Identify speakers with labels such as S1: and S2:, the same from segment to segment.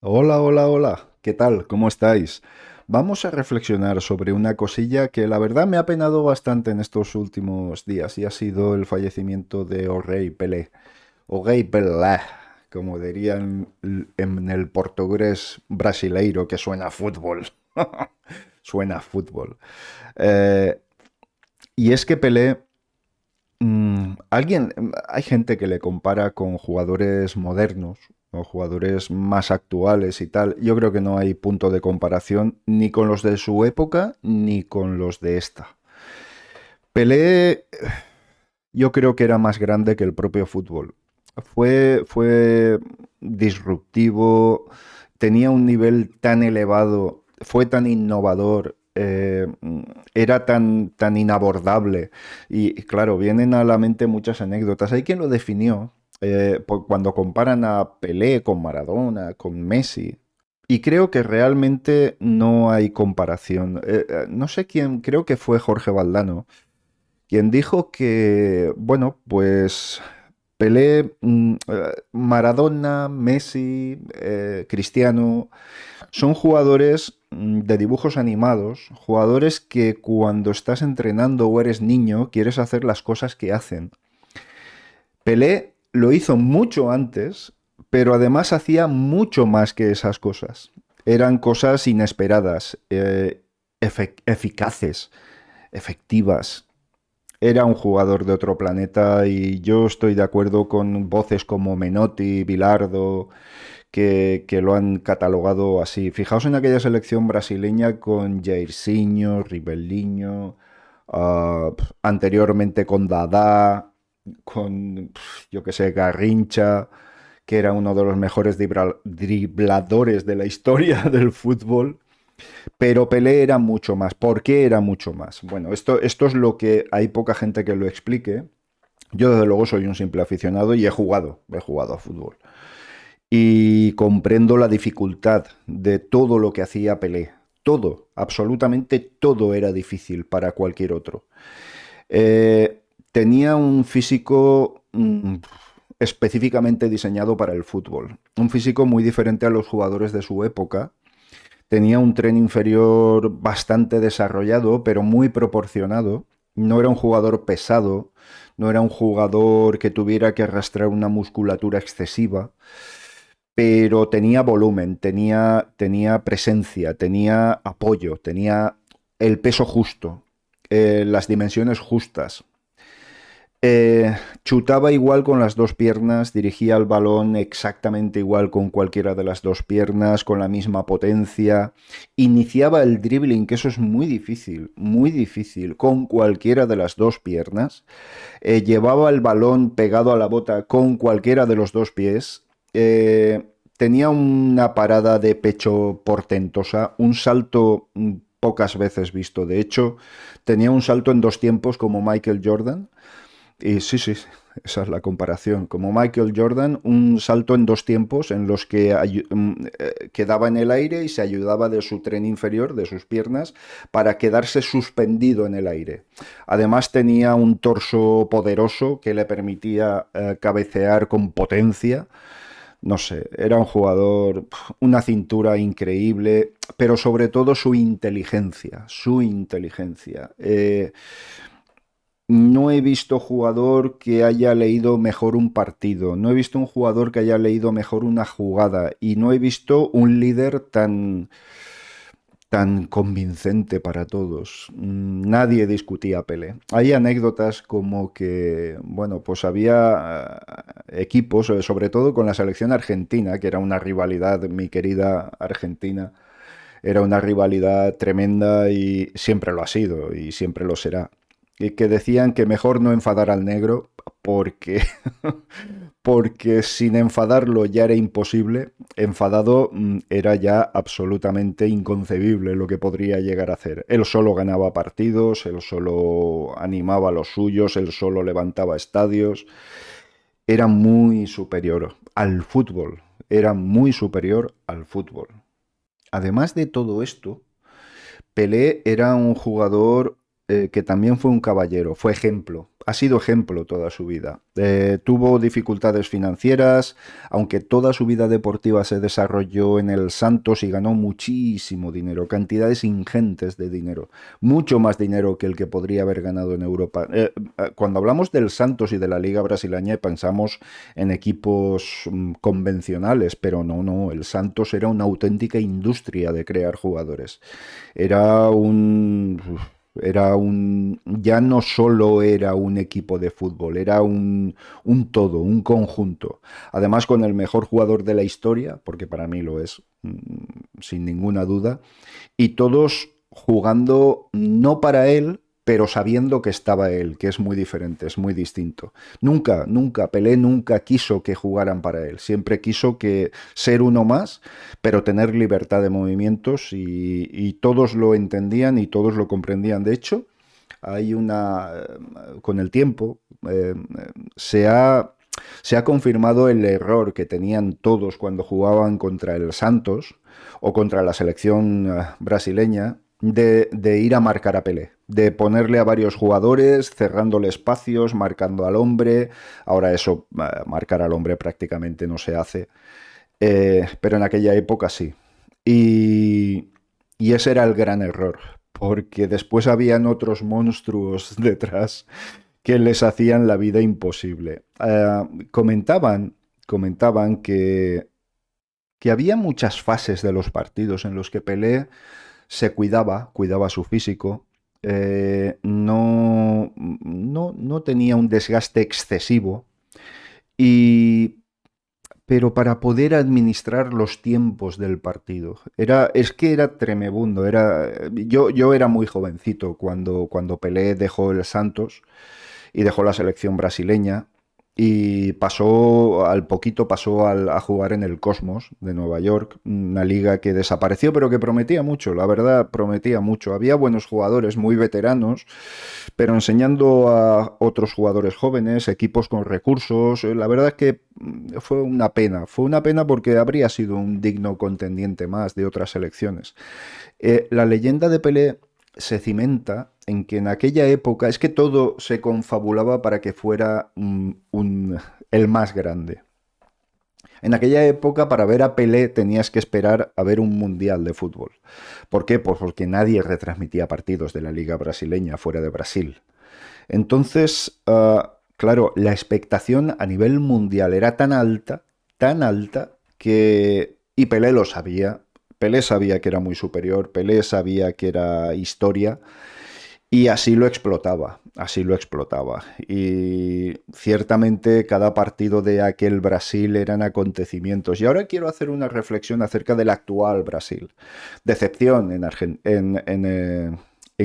S1: Hola, hola, hola. ¿Qué tal? ¿Cómo estáis? Vamos a reflexionar sobre una cosilla que la verdad me ha penado bastante en estos últimos días y ha sido el fallecimiento de O'Reilly Pelé. O'Reilly Pelé, como dirían en el portugués brasileiro, que suena a fútbol. Suena a fútbol. Eh, y es que Pelé hay gente que le compara con jugadores modernos o jugadores más actuales y tal. Yo creo que no hay punto de comparación ni con los de su época ni con los de esta. Pelé, yo creo que era más grande que el propio fútbol. Fue disruptivo, tenía un nivel tan elevado, fue tan innovador, era tan inabordable. Y claro, vienen a la mente muchas anécdotas. Hay quien lo definió cuando comparan a Pelé con Maradona, con Messi. Y creo que realmente no hay comparación. No sé quién, creo que fue Jorge Valdano quien dijo que, bueno, pues Pelé, Maradona, Messi, Cristiano, son jugadores de dibujos animados, jugadores que cuando estás entrenando o eres niño quieres hacer las cosas que hacen. Pelé lo hizo mucho antes, pero además hacía mucho más que esas cosas. Eran cosas inesperadas, eficaces, efectivas. Era un jugador de otro planeta y yo estoy de acuerdo con voces como Menotti, Bilardo, que lo han catalogado así. Fijaos en aquella selección brasileña con Jairzinho, Ribeirinho, anteriormente con Dadá, con, yo que sé, Garrincha, que era uno de los mejores dribladores de la historia del fútbol. Pero Pelé era mucho más. ¿Por qué era mucho más? Bueno, esto es lo que hay poca gente que lo explique. Yo desde luego soy un simple aficionado y he jugado a fútbol. Y comprendo la dificultad de todo lo que hacía Pelé. Todo, absolutamente todo era difícil para cualquier otro. Tenía un físico específicamente diseñado para el fútbol. Un físico muy diferente a los jugadores de su época. Tenía un tren inferior bastante desarrollado, pero muy proporcionado. No era un jugador pesado, no era un jugador que tuviera que arrastrar una musculatura excesiva, pero tenía volumen, tenía presencia, tenía apoyo, tenía el peso justo, las dimensiones justas. Chutaba igual con las dos piernas, dirigía el balón exactamente igual con cualquiera de las dos piernas, con la misma potencia. Iniciaba el dribbling, que eso es muy difícil, con cualquiera de las dos piernas. Llevaba el balón pegado a la bota con cualquiera de los dos pies. Tenía una parada de pecho portentosa, un salto pocas veces visto. De hecho, tenía un salto en dos tiempos como Michael Jordan. Y sí, sí, esa es la comparación. Como Michael Jordan, un salto en dos tiempos en los que quedaba en el aire y se ayudaba de su tren inferior, de sus piernas, para quedarse suspendido en el aire. Además tenía un torso poderoso que le permitía cabecear con potencia. No sé, era un jugador, una cintura increíble, pero sobre todo su inteligencia, su inteligencia. No he visto jugador que haya leído mejor un partido, no he visto un jugador que haya leído mejor una jugada y no he visto un líder tan convincente para todos. Nadie discutía a Pelé. Hay anécdotas como que, bueno, pues había equipos, sobre todo con la selección argentina, que era una rivalidad, mi querida Argentina, era una rivalidad tremenda y siempre lo ha sido y siempre lo será. Y que decían que mejor no enfadar al negro porque, porque sin enfadarlo ya era imposible, enfadado era ya absolutamente inconcebible lo que podría llegar a hacer. Él solo ganaba partidos, él solo animaba a los suyos, él solo levantaba estadios, era muy superior al fútbol, era muy superior al fútbol. Además de todo esto, Pelé era un jugador que también fue un caballero, fue ejemplo, ha sido ejemplo toda su vida. Tuvo dificultades financieras, aunque toda su vida deportiva se desarrolló en el Santos y ganó muchísimo dinero, cantidades ingentes de dinero, mucho más dinero que el que podría haber ganado en Europa. Cuando hablamos del Santos y de la Liga Brasileña pensamos en equipos convencionales, pero no, no, el Santos era una auténtica industria de crear jugadores. Era un... ya no solo era un equipo de fútbol, era un todo, un conjunto. Además, con el mejor jugador de la historia, porque para mí lo es, sin ninguna duda, y todos jugando no para él, pero sabiendo que estaba él, que es muy diferente, es muy distinto. Nunca, nunca, Pelé nunca quiso que jugaran para él, siempre quiso que ser uno más, pero tener libertad de movimientos y todos lo entendían y todos lo comprendían. De hecho, hay con el tiempo, se ha se ha confirmado el error que tenían todos cuando jugaban contra el Santos o contra la selección brasileña de ir a marcar a Pelé, de ponerle a varios jugadores, cerrándole espacios, marcando al hombre. Ahora eso, marcar al hombre prácticamente no se hace, pero en aquella época sí. Y, y ese era el gran error, porque después habían otros monstruos detrás que les hacían la vida imposible. Comentaban que había muchas fases de los partidos en los que Pelé se cuidaba su físico, no tenía un desgaste excesivo, y, pero para poder administrar los tiempos del partido. Es que era tremebundo. Yo era muy jovencito cuando Pelé dejó el Santos y dejó la selección brasileña y al poquito pasó a jugar en el Cosmos de Nueva York, una liga que desapareció pero que prometía mucho, la verdad prometía mucho. Había buenos jugadores muy veteranos, pero enseñando a otros jugadores jóvenes, equipos con recursos. La verdad es que fue una pena porque habría sido un digno contendiente más de otras selecciones. La leyenda de Pelé se cimenta en que en aquella época es que todo se confabulaba para que fuera el más grande. En aquella época, para ver a Pelé tenías que esperar a ver un mundial de fútbol. ¿Por qué? Pues porque nadie retransmitía partidos de la Liga Brasileña fuera de Brasil. Entonces, claro, la expectación a nivel mundial era tan alta, que... Y Pelé lo sabía. Pelé sabía que era muy superior, Pelé sabía que era historia, y así lo explotaba, así lo explotaba. Y ciertamente cada partido de aquel Brasil eran acontecimientos. Y ahora quiero hacer una reflexión acerca del actual Brasil. Decepción en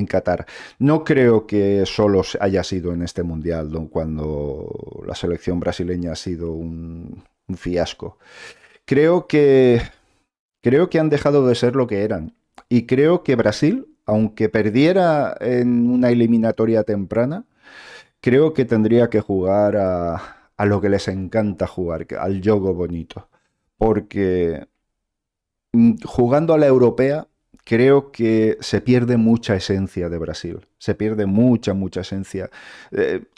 S1: Qatar. No creo que solo haya sido en este mundial, ¿no?, cuando la selección brasileña ha sido un fiasco. Creo que Creo que han dejado de ser lo que eran. Y creo que Brasil, aunque perdiera en una eliminatoria temprana, creo que tendría que jugar a lo que les encanta jugar, al juego bonito. Porque jugando a la europea, creo que se pierde mucha esencia de Brasil. Se pierde mucha, mucha esencia.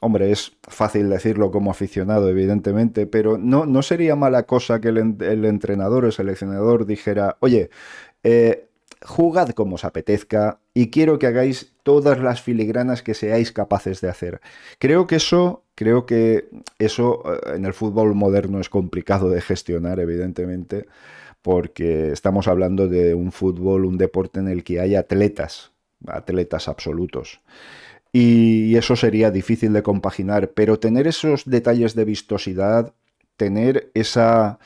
S1: Hombre, es fácil decirlo como aficionado, evidentemente, pero no sería mala cosa que el entrenador, el seleccionador dijera: oye, jugad como os apetezca y quiero que hagáis todas las filigranas que seáis capaces de hacer. Creo que eso en el fútbol moderno es complicado de gestionar, evidentemente, porque estamos hablando de un fútbol, un deporte en el que hay atletas, atletas absolutos. Y eso sería difícil de compaginar, pero tener esos detalles de vistosidad, tener esa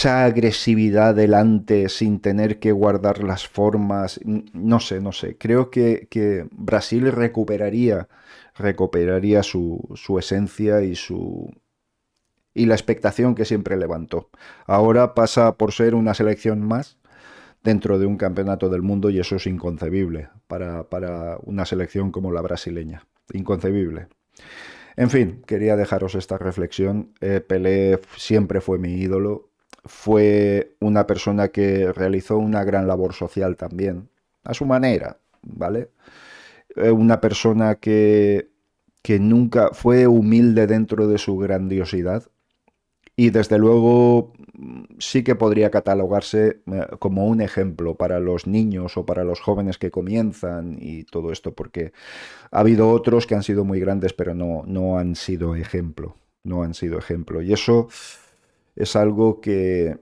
S1: agresividad delante sin tener que guardar las formas, no sé, no sé. Creo que Brasil recuperaría su esencia y la expectación que siempre levantó. Ahora pasa por ser una selección más dentro de un campeonato del mundo, y eso es inconcebible para una selección como la brasileña. Inconcebible. En fin, quería dejaros esta reflexión. Pelé siempre fue mi ídolo. Fue una persona que realizó una gran labor social también, a su manera, ¿vale? una persona que nunca fue humilde dentro de su grandiosidad y desde luego sí que podría catalogarse como un ejemplo para los niños o para los jóvenes que comienzan y todo esto, porque ha habido otros que han sido muy grandes, pero no han sido ejemplo, no han sido ejemplo. Y eso es algo que,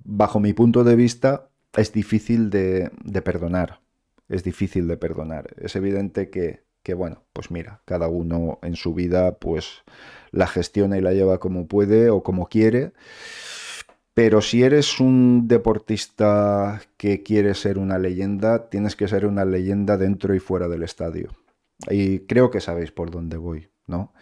S1: bajo mi punto de vista, es difícil de perdonar. Es difícil de perdonar. Es evidente que, bueno, pues mira, cada uno en su vida, pues la gestiona y la lleva como puede o como quiere. Pero si eres un deportista que quiere ser una leyenda, tienes que ser una leyenda dentro y fuera del estadio. Y creo que sabéis por dónde voy, ¿no?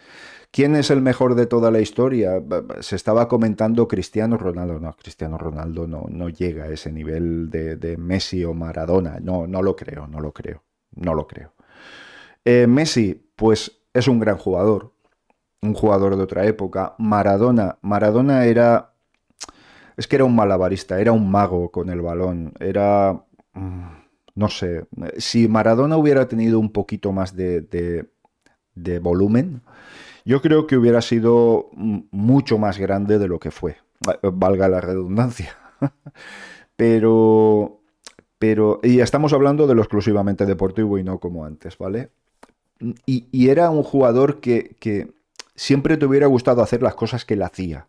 S1: ¿Quién es el mejor de toda la historia? Se estaba comentando Cristiano Ronaldo. No, Cristiano Ronaldo no llega a ese nivel de Messi o Maradona. No lo creo, no lo creo, no lo creo. Messi, pues es un jugador de otra época. Maradona es que era un malabarista, era un mago con el balón, mm, no sé, si Maradona hubiera tenido un poquito más de volumen, yo creo que hubiera sido mucho más grande de lo que fue, valga la redundancia. Pero, y estamos hablando de lo exclusivamente deportivo y no como antes, ¿vale? Y era un jugador que siempre te hubiera gustado hacer las cosas que él hacía,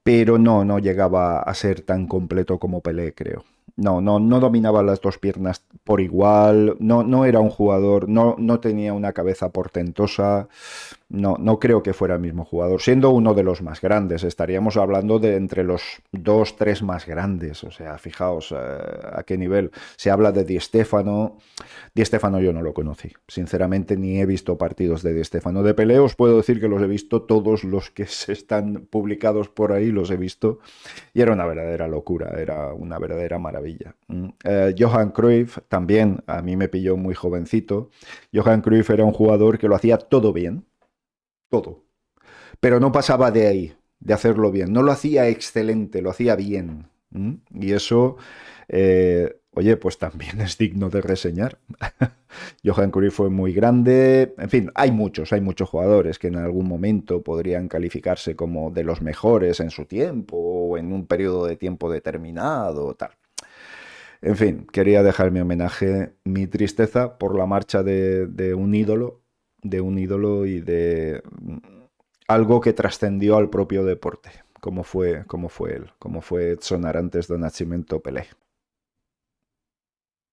S1: pero no llegaba a ser tan completo como Pelé, creo. No dominaba las dos piernas por igual, no era un jugador, no tenía una cabeza portentosa, no creo que fuera el mismo jugador, siendo uno de los más grandes, estaríamos hablando de entre los dos, tres más grandes, o sea, fijaos a qué nivel. Se habla de Di Stéfano. Di Stéfano yo no lo conocí, sinceramente ni he visto partidos de Di Stéfano. De Pelé os puedo decir que los he visto, todos los que se están publicados por ahí los he visto y era una verdadera locura, era una verdadera maravilla. Johan Cruyff también, a mí me pilló muy jovencito. Johan Cruyff era un jugador que lo hacía todo bien, todo, pero no pasaba de ahí, de hacerlo bien. No lo hacía excelente, lo hacía bien. Y eso, oye, pues también es digno de reseñar. Johan Cruyff fue muy grande. En fin, hay muchos jugadores que en algún momento podrían calificarse como de los mejores en su tiempo o en un periodo de tiempo determinado, tal. En fin, quería dejar mi homenaje, mi tristeza por la marcha de un ídolo y de algo que trascendió al propio deporte, como fue él, como fue Edson Arantes do Nascimento Pelé.